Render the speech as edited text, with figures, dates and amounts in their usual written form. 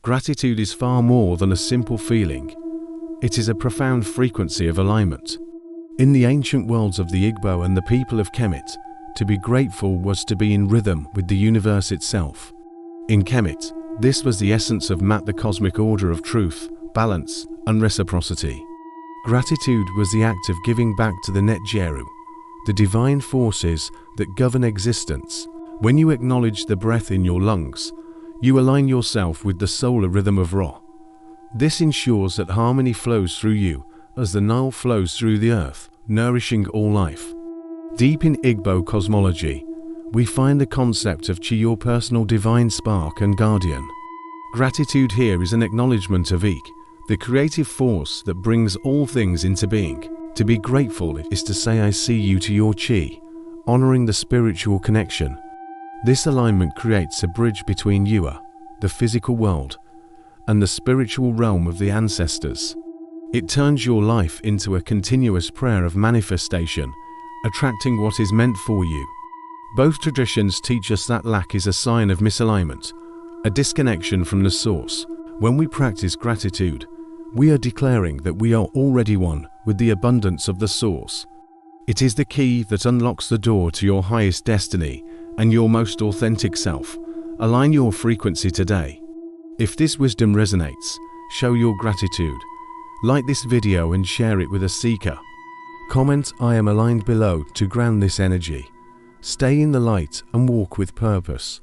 Gratitude is far more than a simple feeling. It is a profound frequency of alignment. In the ancient worlds of the Igbo and the people of Kemet, to be grateful was to be in rhythm with the universe itself. In Kemet, this was the essence of Mat, the cosmic order of truth, balance, and reciprocity. Gratitude was the act of giving back to the Netjeru, the divine forces that govern existence. When you acknowledge the breath in your lungs, you align yourself with the solar rhythm of Ra. This ensures that harmony flows through you as the Nile flows through the earth, nourishing all life. Deep in Igbo cosmology, we find the concept of Chi, your personal divine spark and guardian. Gratitude here is an acknowledgement of Ik, the creative force that brings all things into being. To be grateful is to say I see you to your Chi, honoring the spiritual connection. This alignment creates a bridge between you, the physical world, and the spiritual realm of the ancestors. It turns your life into a continuous prayer of manifestation, attracting what is meant for you. Both traditions teach us that lack is a sign of misalignment, a disconnection from the source. When we practice gratitude, we are declaring that we are already one with the abundance of the source. It is the key that unlocks the door to your highest destiny and your most authentic self. Align your frequency today. If this wisdom resonates, show your gratitude. Like this video and share it with a seeker. Comment I am aligned below to ground this energy. Stay in the light and walk with purpose.